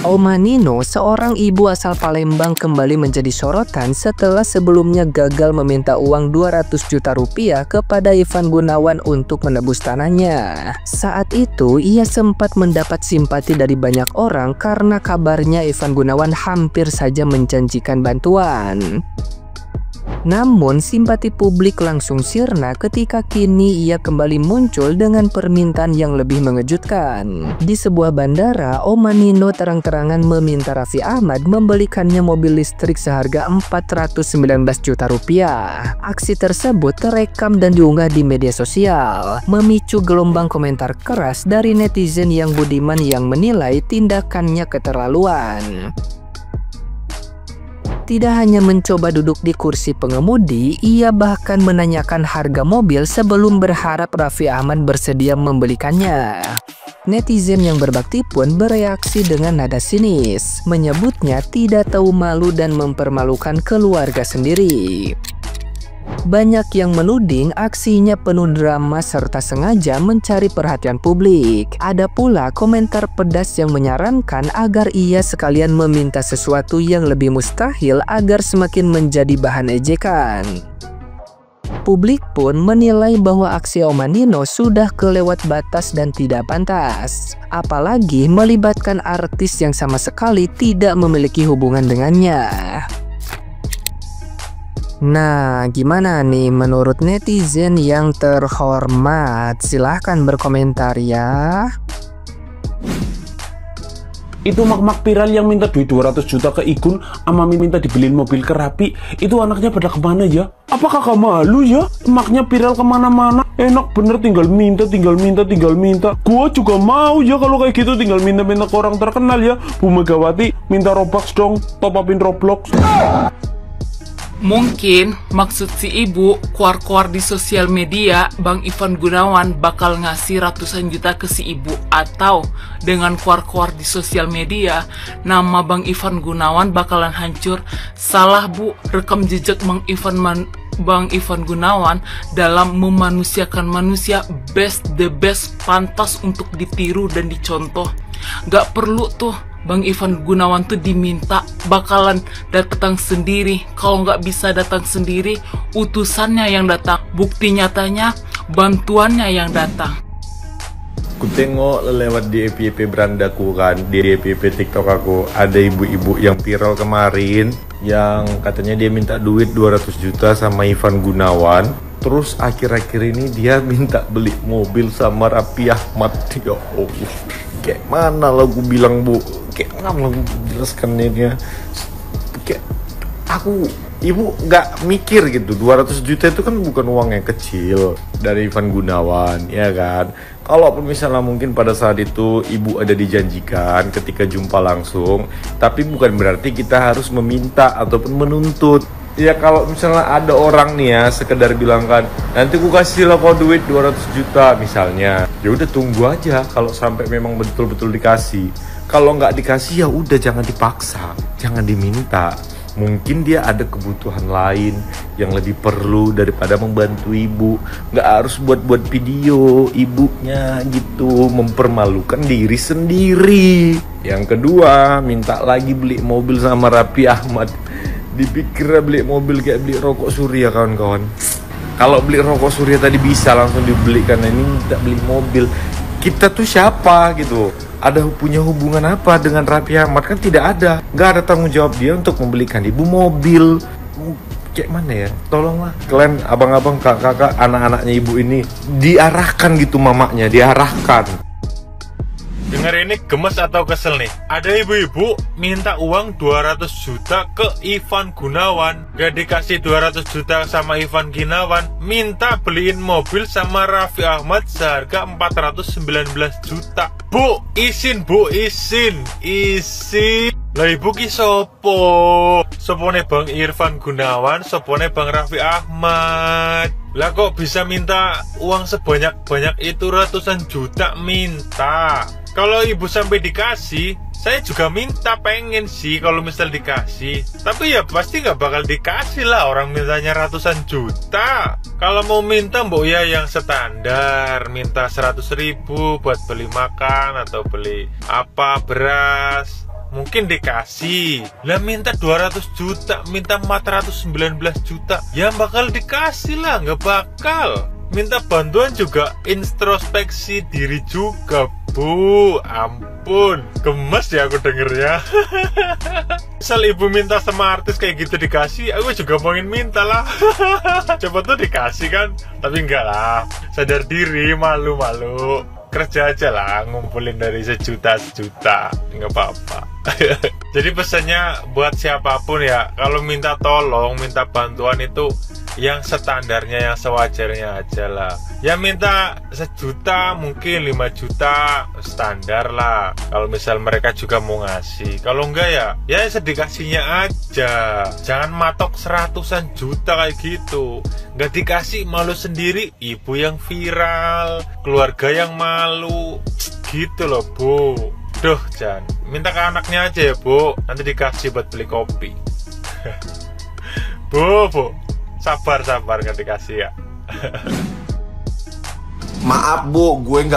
Oma Nino, seorang ibu asal Palembang, kembali menjadi sorotan setelah sebelumnya gagal meminta uang 200 juta rupiah kepada Ivan Gunawan untuk menebus tanahnya. Saat itu, ia sempat mendapat simpati dari banyak orang karena kabarnya Ivan Gunawan hampir saja menjanjikan bantuan. Namun simpati publik langsung sirna ketika kini ia kembali muncul dengan permintaan yang lebih mengejutkan. Di sebuah bandara, Oma Nino terang-terangan meminta Raffi Ahmad membelikannya mobil listrik seharga 419 juta rupiah. Aksi tersebut terekam dan diunggah di media sosial, memicu gelombang komentar keras dari netizen yang budiman yang menilai tindakannya keterlaluan. Tidak hanya mencoba duduk di kursi pengemudi, ia bahkan menanyakan harga mobil sebelum berharap Raffi Ahmad bersedia membelikannya. Netizen yang berbakti pun bereaksi dengan nada sinis, menyebutnya tidak tahu malu dan mempermalukan keluarga sendiri. Banyak yang menuding aksinya penuh drama serta sengaja mencari perhatian publik. Ada pula komentar pedas yang menyarankan agar ia sekalian meminta sesuatu yang lebih mustahil agar semakin menjadi bahan ejekan. Publik pun menilai bahwa aksi Oma Nino sudah kelewat batas dan tidak pantas, apalagi melibatkan artis yang sama sekali tidak memiliki hubungan dengannya. Nah, gimana nih menurut netizen yang terhormat? Silahkan berkomentar ya. Itu mak-mak viral yang minta duit 200 juta ke Igun sama minta dibeliin mobil ke Rapi, itu anaknya pada kemana ya? Apakah kakak malu ya? Maknya viral kemana-mana, enak bener tinggal minta. Gua juga mau ya kalau kayak gitu, tinggal minta ke orang terkenal ya. Bu Megawati minta Robux dong, top upin Roblox. Mungkin maksud si ibu keluar-keluar di sosial media Bang Ivan Gunawan bakal ngasih ratusan juta ke si ibu, atau dengan keluar-keluar di sosial media nama Bang Ivan Gunawan bakalan hancur. Salah bu, rekam jejak Bang Ivan Gunawan dalam memanusiakan manusia the best, pantas untuk ditiru dan dicontoh. Gak perlu tuh Bang Ivan Gunawan tuh diminta, bakalan datang sendiri. Kalau nggak bisa datang sendiri, utusannya yang datang. Bukti nyatanya bantuannya yang datang. Ku tengok lewat di FYP berandaku kan, di FYP TikTok aku, ada ibu-ibu yang viral kemarin yang katanya dia minta duit 200 juta sama Ivan Gunawan. Terus akhir-akhir ini dia minta beli mobil sama Raffi Ahmad. Ya Allah, kayak mana lah gue bilang bu, kayak mana lah gue jelaskannya dia. Kayak aku, ibu nggak mikir gitu, 200 juta itu kan bukan uang yang kecil dari Ivan Gunawan, ya kan? Kalau misalnya mungkin pada saat itu ibu ada dijanjikan ketika jumpa langsung, tapi bukan berarti kita harus meminta ataupun menuntut. Ya kalau misalnya ada orang nih ya sekedar bilang kan, nanti ku kasih lah kau duit 200 juta misalnya, ya udah tunggu aja kalau sampai memang betul-betul dikasih. Kalau nggak dikasih ya udah jangan dipaksa, jangan diminta. Mungkin dia ada kebutuhan lain yang lebih perlu daripada membantu ibu. Nggak harus buat-buat video ibunya gitu, mempermalukan diri sendiri. Yang kedua, minta lagi beli mobil sama Raffi Ahmad. Dipikir beli mobil kayak beli rokok Surya kawan-kawan. Kalau beli rokok Surya tadi bisa langsung dibelikan, ini minta beli mobil. Kita tuh siapa gitu? Ada punya hubungan apa dengan Raffi Ahmad? Kan tidak ada. Nggak ada tanggung jawab dia untuk membelikan ibu mobil. Kayak mana ya? Tolonglah kalian abang-abang, kakak-kakak, anak-anaknya ibu ini diarahkan gitu, mamanya diarahkan. Dengar ini gemes atau kesel nih? Ada ibu-ibu minta uang 200 juta ke Ivan Gunawan, gak dikasih 200 juta sama Ivan Gunawan, minta beliin mobil sama Raffi Ahmad seharga 419 juta. Bu, izin bu, izin. Lah ibu ki sopo? Sopone Bang Ivan Gunawan, sopone Bang Raffi Ahmad. Lah kok bisa minta uang sebanyak-banyak itu, ratusan juta minta? Kalau ibu sampai dikasih, saya juga minta, pengen sih kalau misal dikasih. Tapi ya pasti nggak bakal dikasih lah, orang mintanya ratusan juta. Kalau mau minta mbok ya yang standar, minta 100.000 buat beli makan atau beli apa, beras. mungkin dikasih. Lah minta 200 juta, minta 419 juta, ya bakal dikasih lah, nggak bakal. Minta bantuan juga introspeksi diri juga, Bu. Ampun, gemes ya aku dengernya. Misal ibu minta sama artis kayak gitu dikasih, aku juga mauin minta lah. Coba tuh dikasih kan, tapi enggak lah. Sadar diri, malu-malu. Kerja aja lah, ngumpulin dari sejuta, nggak apa-apa. Jadi pesannya buat siapapun ya, kalau minta tolong, minta bantuan itu yang standarnya, yang sewajarnya aja lah. Ya minta 1 juta, mungkin 5 juta, standar lah. Kalau misal mereka juga mau ngasih, kalau enggak ya sedikasihnya aja. Jangan matok 100-an juta kayak gitu. Nggak dikasih malu sendiri, ibu yang viral, keluarga yang malu, gitu loh, Bu. Duh, jangan. Minta ke anaknya aja ya, Bu. Nanti dikasih buat beli kopi. Bu. Sabar nggak dikasih ya. Maaf Bu, gue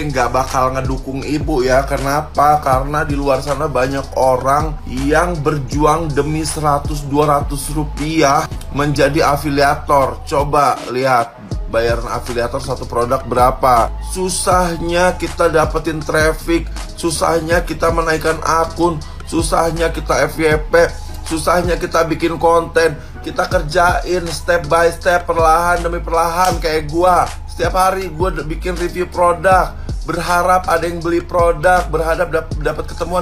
nggak bakal ngedukung ibu ya. Kenapa? Karena di luar sana banyak orang yang berjuang demi 100-200 rupiah menjadi afiliator. Coba lihat bayaran afiliator satu produk berapa. Susahnya kita dapetin traffic, susahnya kita menaikkan akun, susahnya kita FYP, susahnya kita bikin konten. Kita kerjain step by step, perlahan demi perlahan. Kayak gua, setiap hari gua bikin review produk, berharap ada yang beli produk, berharap dapat ketemuan,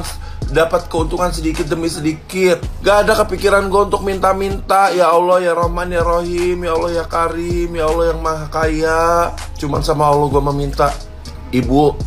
dapat keuntungan sedikit demi sedikit. Gak ada kepikiran gua untuk minta-minta. Ya Allah, ya Rahman, ya Rahim, ya Allah, ya Karim, ya Allah yang Maha Kaya. Cuman sama Allah gua meminta. Ibu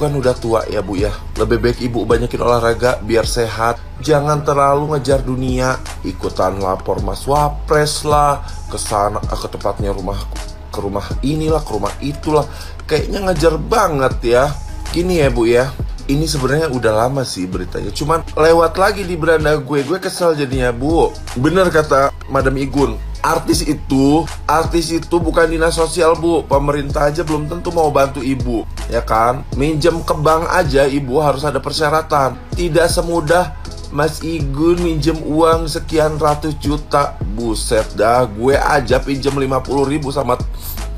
kan udah tua ya Bu ya. Lebih baik ibu banyakin olahraga biar sehat. Jangan terlalu ngejar dunia, ikutan lapor Mas Wapres lah, kesana ke tempatnya ke rumah inilah, ke rumah itulah. Kayaknya ngejar banget ya. Gini ya Bu ya, ini sebenarnya udah lama sih beritanya, cuman lewat lagi di beranda gue kesel jadinya Bu. Bener kata Madam Igun, artis itu bukan dinas sosial Bu. Pemerintah aja belum tentu mau bantu ibu, ya kan? Minjem ke bank aja ibu harus ada persyaratan. Tidak semudah Mas Igun minjem uang sekian ratus juta. Buset dah, gue aja pinjem 50.000 sama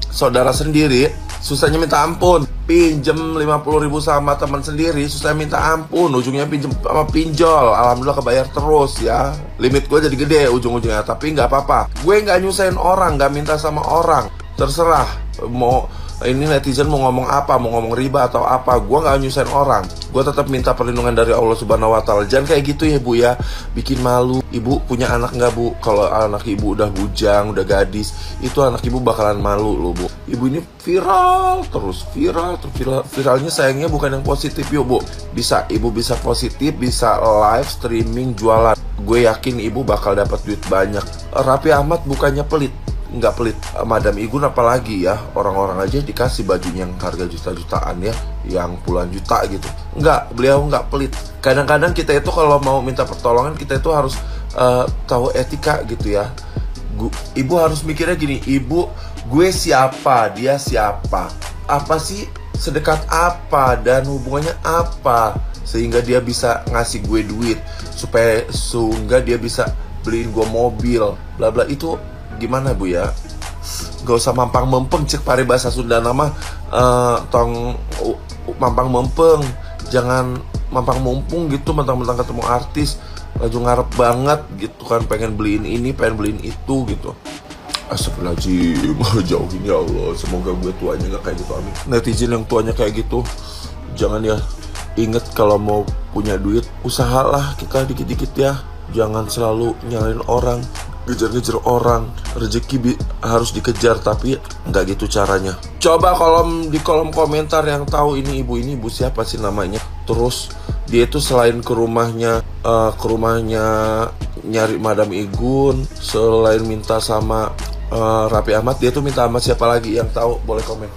saudara sendiri, susahnya minta ampun. Pinjem 50.000 sama teman sendiri, susah minta ampun. Ujungnya pinjem sama pinjol. Alhamdulillah kebayar terus ya. Limit gue jadi gede ujung-ujungnya. Tapi nggak apa-apa, gue nggak nyusahin orang, nggak minta sama orang. Terserah mau ini netizen mau ngomong apa, mau ngomong riba atau apa, gue nggak nyusahin orang. Gue tetap minta perlindungan dari Allah Subhanahu Wa Taala. Jangan kayak gitu ya Bu ya, bikin malu. Ibu punya anak nggak Bu? Kalau anak ibu udah bujang, udah gadis, itu anak ibu bakalan malu loh Bu. Ibu ini viral terus, viralnya sayangnya bukan yang positif yuk Bu. Ibu bisa positif, bisa live streaming jualan. Gue yakin ibu bakal dapat duit banyak. Raffi Ahmad bukannya pelit, nggak pelit. Madam Igun apalagi ya, orang-orang aja dikasih bajunya yang harga juta-jutaan ya, yang puluhan juta gitu. Beliau nggak pelit. Kadang-kadang kita itu kalau mau minta pertolongan, kita itu harus tahu etika gitu ya. Ibu harus mikirnya gini, gue siapa, dia siapa, apa sih, sedekat apa, dan hubungannya apa, sehingga dia bisa ngasih gue duit, sehingga dia bisa beliin gue mobil, bla bla. Itu gimana Bu ya? Gak usah mampang mempeng, cek pare bahasa Sunda nama tong mampang mempeng. Jangan mampang mumpung gitu, mentang-mentang ketemu artis laju ngarep banget gitu kan, pengen beliin ini, pengen beliin itu gitu. Astagfirullahaladzim, jauhin ya Allah. Semoga gue tuanya gak kayak gitu, amin. Netizen yang tuanya kayak gitu, jangan ya. Ingat kalau mau punya duit, usahalah kita dikit-dikit ya. Jangan selalu nyalain orang, ngejar-ngejar orang. Rezeki harus dikejar, tapi nggak gitu caranya. Coba di kolom komentar yang tahu ini ibu siapa sih namanya. Terus dia itu selain ke rumahnya nyari Madam Igun, selain minta sama Raffi Ahmad, dia tuh minta sama siapa lagi? Yang tahu boleh komen.